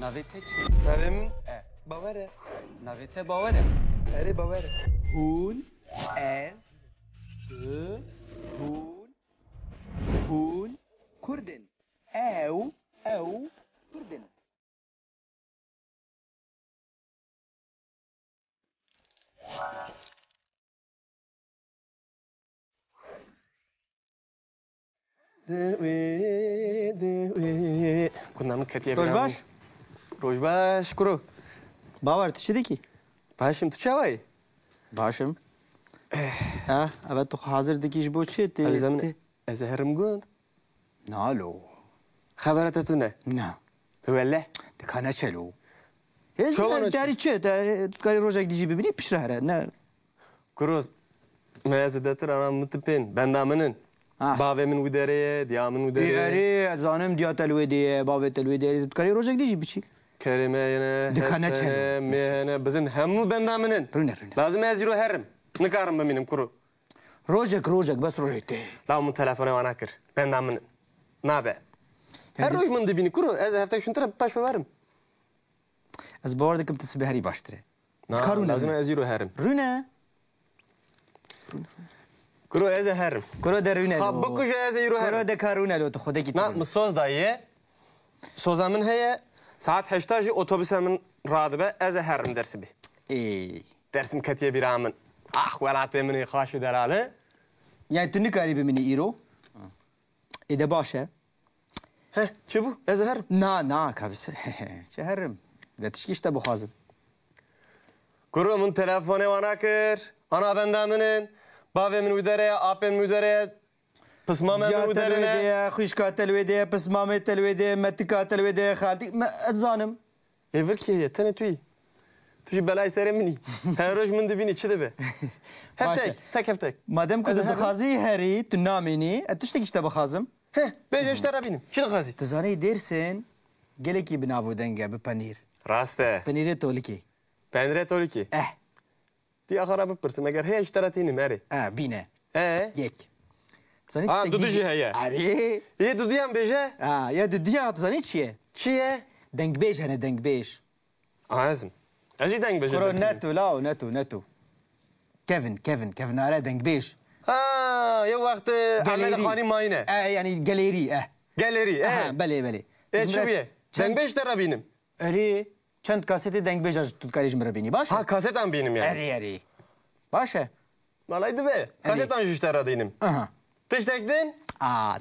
Navete çi? Navim E. bavare. Navete bavare. Eri bavare. Hûn, ez, tu, hûn, Kurdin. Ew, Kurdin. كنا من كتير روش باش؟ روش باش كرو باور تشي ديكي؟ باشم تشاوي باشم أبد تو حاضر ديكيش بو تشي الزمن ازهرم قوند نالو خبرتتونه نه ولا دكانا چلو شو أنا داري چه تقالي روجك ديجي ببيني بشرهره نه كروز ما زدتر انا متبين بندامنن باومن وداره ديامن وداره ياري زانم ديا تلويدي باوي تلويدي تقالي روجك ديجي بشي كريمه ينا دكانا چلو مهنه بزن همو بندامنن رونه لازم ازيرو هرم نكارم بمينم كرو روجك بس روجك تي لا من تلفوني وانا كر بندامن نابع هر روز من دبيني كرو از هفته شون ترى باش ببرم از باوردكم تسبي هري باشتري لازم ازيرو هرم رونه كرو از هرم كرو درونه حبكوش از يرو كرو هرم دكارونه لو تخدكي نا مصوز دايه سوزامن هي ساعت 8 otobüs من رادبه از هرم درس بي اي درسم كتيه بيرامن ولات مني خاش دلاله يعني تني قريب مني ايرو اذا باشا ها شبو از هرم نا كابس شهرم لا تشكيش تبو خازم كرو من تلفوني وانا كر انا بندامنن باوي من وداره آپ من وداره پسما من يا وداره تلويدي خوشكا تلويدي بس مامي تلويدي متكا تلويدي خالتي ما اتزانم ايفل كي تنه توي تجي بلاي سري مني هروج من دبيني چه دبه هفتك مادام كنت بخازي هري تناميني اتشتكيش تبو خازم هه بيجي اشترى بينم شنو غازي تزاني ديرسن قالكي بنافو دنگا ببانير راسته بانير تولكي بنره تولكي دي اخر ببرسم اگر هي اشتريتيني ماري بينا يك تزاني دودجي هي اري ايه دوديام بيجي يا دوديا تزاني چيه چيه دنگ بيج هنا دنگ بيج عازم اجي دنگ بيجي كرو ناتو كيفن على دنگ بيج يا وقت عمل خاني ماينه يعني جاليري جاليري بله ايه شو بيه دنگ بيج ترى بينم اري چند كاسيتي دنگ بيج تتكاريج مربيني باش ها كاسيت ام بينم يعني اري باشا والله دبي كاسيت ام اشترى دينم تشتكدين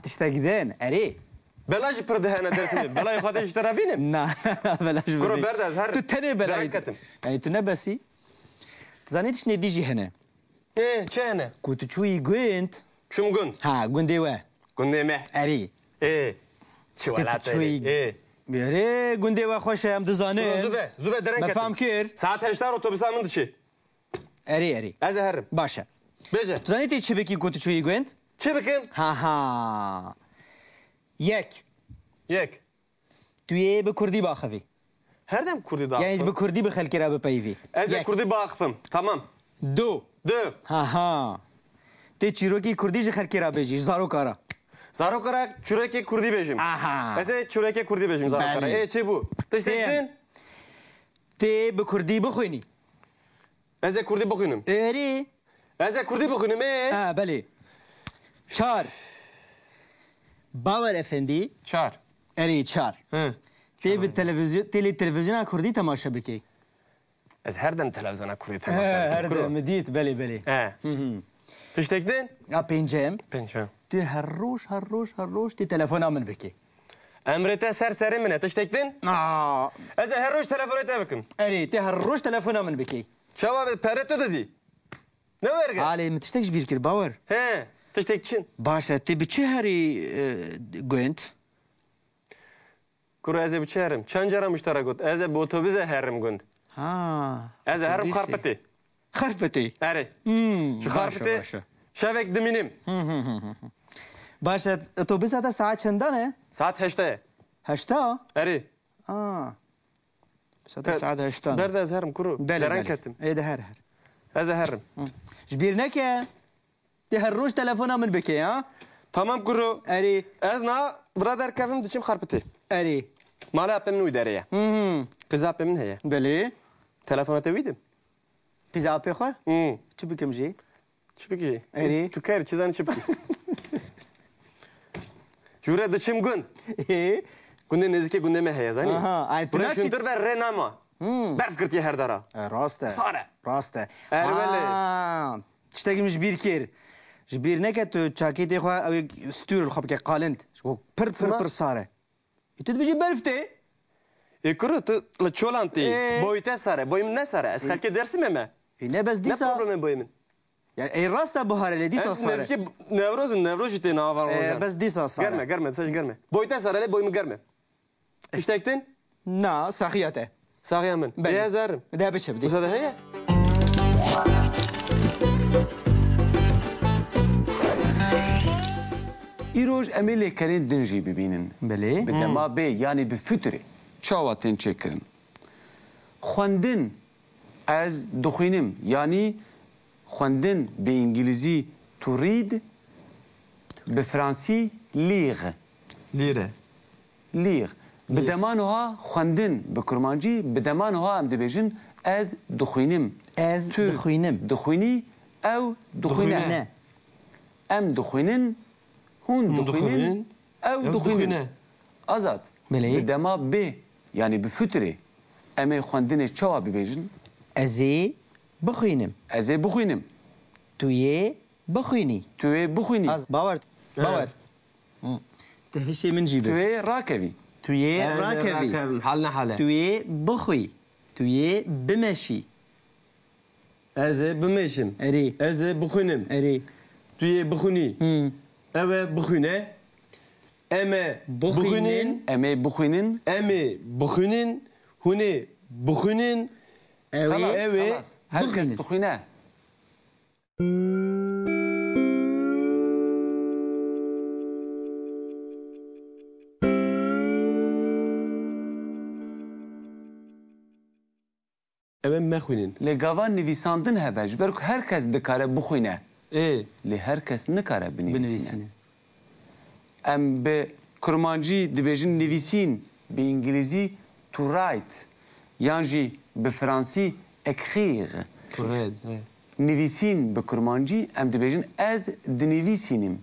تشتاقدين اري بلاش برده انا درسني بلا يخاطر اشترى بينم نا بلاش كرو برد از هر تتني بلاي يعني تنبسي تزانيتش نديجي هنا ايه شنو كنت شوي قنت شو مقن قنديوا قندي مح اري ايه شو ولا ايه بيري قنديوا خوش ام دزانه زوبه درنك ما فهم كير ساعات 8 اوتوبيس من دشي اري از هرم باشا بيجي تزانيتي تشبكي كنت شوي قنت چه بكم ها يك توی به کردی باخوی هر دم کردی داخل یعنی به کردی بخل کرا به پیوی از کردی باخفم تمام دو ها تی چیروکی کردی خل کرا بجی زارو کارا چوروکی کردی بجیم از چوروکی کردی بجیم زارو کارا ای چه بو تسین تی به کردی بخوینی از کردی بخوینم اری از کردی بخوینم بله چار باور افندی چار اری چار تی به تلویزیون کردی تماشا بکی از هر دم تلویزیون کردی تماشا هر دم دیت بله تشتکدین پنجم تو هر روز تی تلفن من بکی امرته سر منه تشتکدین از هر روز تلفنت بکم اری تی هر روز تلفن من بکی جواب پرتو دادی نه ورگه حالی متشتکش بیر کر باور تشتکچین باشه تی به چه هری گوینت کرو از به چه هرم چند جرا مشترک بود از به اتوبیس هرم گوند از هرم خرپتی اره چه خرپتی شبک دمینیم باشه اتوبیس تا ساعت چندانه ساعت 8 اره ساعت 8 برد از هرم کرو درن کتم ده هر از هرم جبیر نکه تی هر روز تلفن من بکی tamam کرو اری از نه برادر کفم دچیم خرپتی اری Mala apem nu idare. Kız apem ne ya? Beli. Telefona tevidim. Kız apı xo? Hı. Çu bikim jî? Çipki. Eri. Tu kar çizan çipki. Jure dıçım gün. Günde nezike günde me heye zani. Aha, ay Buna tına şuntur ver renama. Berf kırtiye her dara. Rast e. Sare. Rast e. Ervele. Tiştekî min ji bîr kir. Ji bîr neke tu çakêtê xwe ew ê stûr xwe bike qalînd. Ji bo pir sar e. Tu dibêjî berf tê? E kuru tu la çolanti. Boyute sare. Boyum ne sare? Es halke dersim eme. Ne bez Ne dîsa. problemi boyumun? Ya ey rast e bihar lê dîsa sar e. Nezike Nevroz'un jite ne var olacak? Bez dîsa sar e. Germe, sadece germe. Boyute sare le boyumu germe. İştektin? Na, saxiyet e. Sağıyamın. Beli. Beyaz zarım. De biçe bidî. Müsaade heye? İroj emê lêkerên din jî bibînin. Belê. Bi dema bê yanî bi fitrê çawa tên çêkirin. Xwendin ez dixwînim yanî xwendin bi îngilîzî to read, bi fransî lire. Lire. Lire. Bi dema niha xwendin bi kurmancî bi dema niha em dibêjin ez dixwînim. Ez Tu dixwînim. dixwînî ew dixwîne. Ne? Em dixwînin hûn dixwînin ew dixwîne. Azad. Belê. Bi dema bê yani bi fitrê em ê xwendinê çawa bibêjin? Ez ê bixwînim. Ez ê bixwînim. Tu yê bixwînî. Tu ê bixwînî. Az bawer. Bawer. Te hişê min jî Tu be. ê rakevî. Tu yê rakevî. Haline hale. Tu yê bixwî. Tu yê bimeşî. Ez bimeşim. Erî. Ez bixunim. Erî. Tu ye bixunî. Ev bixune. Eme bixunin. Em ê bixwînin. Emi bixunin. Hune bixunin. Ev Herkes dixwîne. ev mexunin. Lê gavan nivîsandin hebe ji ber ku herkes dikare bixwîne. Lê herkes nikare binivîsîne. Binivîsîne. Em bi kurmancî dibêjin nivîsîn, bi îngilîzî to write, yan jî bi fransî écrire. Nivîsîn bi kurmancî em dibêjin ez dinivîsînim.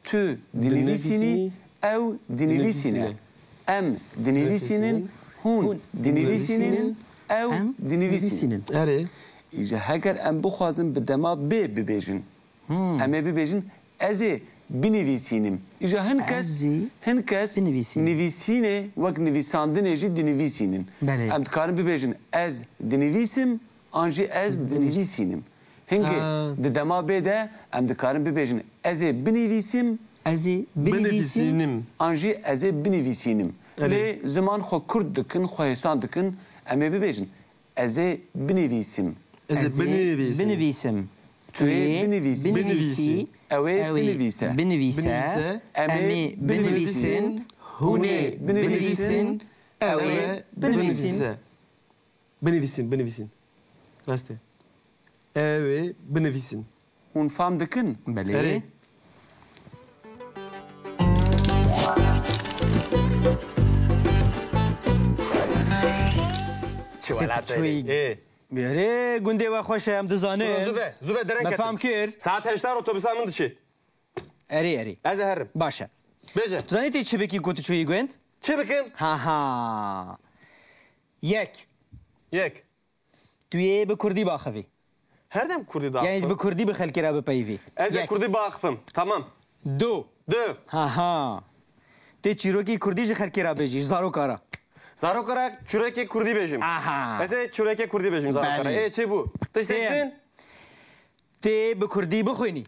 Tu dinivîsînî, ew dinivîsîne. Em dinivîsînin, hûn dinivîsînin, ew dinivîsînin. Eri. İşte heger em bixwazin bi dema bê bibêjin. Em ê bibêjin ez ê binivîsînim. İşte Ez ê hinkes binivîsînim. nivîsînê wek nivîsandinê jî dinivîsînin. Belê. Em dikarin bibêjin ez dinivîsim an jî ez dinivîsînim. Hinkê di dema bê de em dikarin bibêjin ez ê binivîsim Ez ê binivîsînim. an jî ez ê binivîsînim. Lê ziman xwe Kurd dikin, xwe hêsan dikin em ê bibêjin ez ê binivîsim. Ez binivîsim. Binivîsim. Tu ê binivîsî. Binivîsî. Ew ê binivîse. Binivîse. Em ê binivîsin. Hûn ê binivîsin. Ew ê binivîsin. Binivîsin. Rastê. Ev binivîsin. Hûn fam dikin. Belê. Erê. Çuy. Berê gundê we xweş e em dizanin. Zube dereng Me fam kir. Saat 8'da otobüsa min diçi. Erê erê. Ez herim. Baş e. Bêje. Tu zanî tê çi bikî ku tu çûyî gund? Çi bikim? Ha. Yek. Yek. Tu yê bi Kurdî baxivî. Her dem Kurdî da. Yani bi Kurdî bi xelkê re bipeyivî. Ez ê Kurdî baxfim. Tamam. Du. Du. Ha. Tê çîrokî Kurdî ji xelkê re bêjî, ji zarokara. Zarokara çürekê Kurdî bêjim. Aha. Ez ê çürekê Kurdî bêjim zarokara. Belê. Çi bû? Teşekkür. Tê bi Kurdî bixwînî.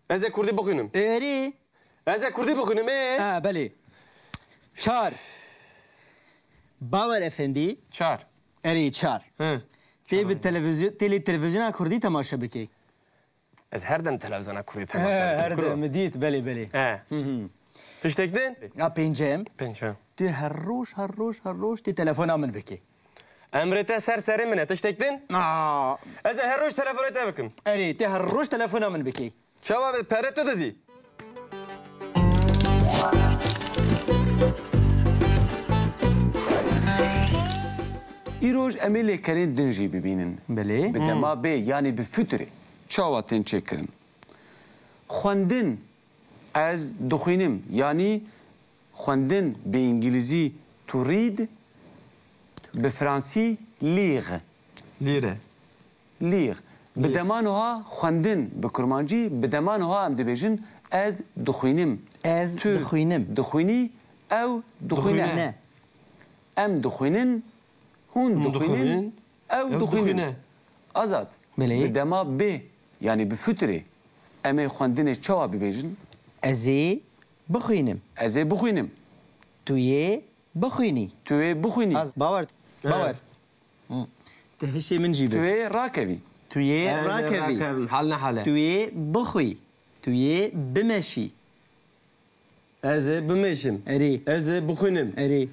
Ez ê Kurdî bixwînim. Erê. Ez ê Kurdî bixwînim ê. Ha belê. Çar. Bawer efendî. Çar. Erê çar. Hı. Tê bi televizyona Kurdî temaşa bikê. Ez her dem televizyona Kurdî He, temaşa. her dem dît belê belê. He. Tiştektin? Ya pêncem. Pençe. Tu her roj tê telefona min bikê. Emrete serseri mine. Tiştektin? Aa. Ez ê her roj telefonu te bikim. Erê tê her roj telefona min bikê. Çawa be pereto dedî. Jiroj emeli kerin dinci bibinin. Belê. Bi dema bê yani bi fütürê çawa tên çêkirin. Xwendin ez dixwînim yani xwendin bi İngilîzî to read bi Fransî lire. Lire. Lire. Bi deman ha xwendin bi kurmancî bi deman ha em dibêjin ez dixwînim. Ez Tu dixwînim. dixwînî ew dixwîne. Ne? Em dixwînin hûn dixwînin ew dixwîne. Azad. Belê. Bi dema bê yani bi fütürê em ê xwendinê çawa bibêjin? Ez ê bixwînim. Ez ê bixwînim. Tu yê bixwînî. Tu ê bixwînî. Az bawer. Bawer. Te hişê min jî Tu be. ê rakevî. Tu yê rakevî. Halne hale. Tu yê bixwî. Tu yê bimeşî. Ez ê bimeşim. Erê. Ez ê bixwînim. Erê.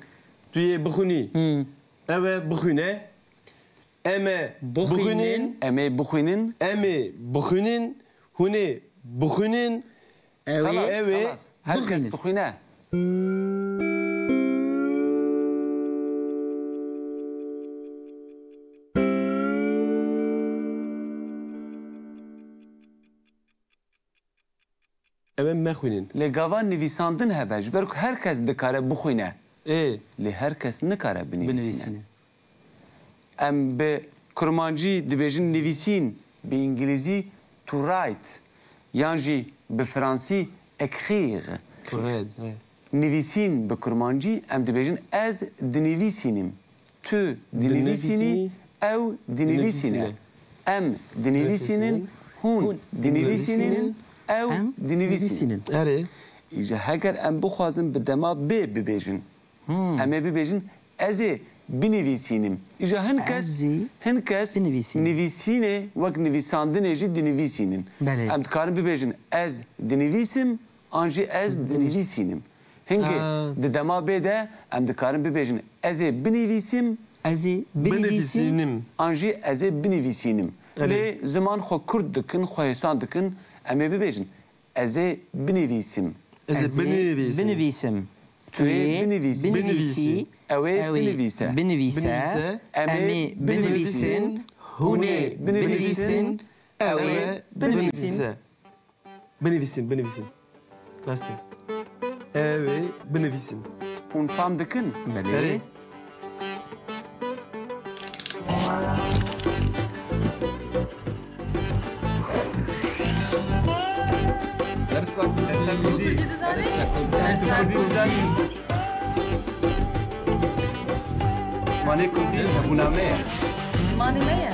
Tu yê bixwînî. Ew ê bixwîne. Em ê bixwînin. Em ê bixwînin. Em ê bixwînin. Hûn ê bixwînin. Ew ê Ew ê Xelas. Herkes bixwînin. dixwîne. Ew ê mexwînin. Lê gava nivîsandin hebe ji ber ku herkes dikare bixwîne. Ê Lê herkes nikare binivîsîne. Binivîsîne. Em bi kurmancî dibêjin nivîsîn, bi İngilîzî to write, yan jî bi Fransî écrire. Red. Nivîsîn bi kurmancî em dibêjin ez dinivîsînim. Tu dinivîsînî, ew dinivîsîne. Em dinivîsînin, hûn dinivîsînin, ew Em dinivîsînin. Erê. İşte heger em bixwazin bi dema bê bibêjin. Em ê bibêjin ez ê binivîsînim. İşte Ez ê hin kes binivîsînim. nivîsînê wek nivîsandinê jî dinivîsînin. Belê. Em dikarin bibêjin ez dinivîsim an jî ez dinivîsînim. Hingê di dema bê de em dikarin bibêjin ez ê binivîsim Ez ê binivîsim. Binivîsînim. an jî ez ê binivîsînim. Lê ziman xwe Kurd dikin, xwe hêsan dikin em ê bibêjin ez ê binivîsim. Ez Ez ê ê binivîsim. binivîsim. Tu yê binivîsî. Binivîsî. Ew ê Ew ê binivîse. binivîse. Binivîse. Em ê binivîsin. Hûn ê binivîsin. Ew ê binivîsin. Binivîsim. Binivîsim. Rastgele. Ew ê binivîsim. Hûn fam dikin? Erê. Mane kurdi zabûna me ye. Zimanê me ye.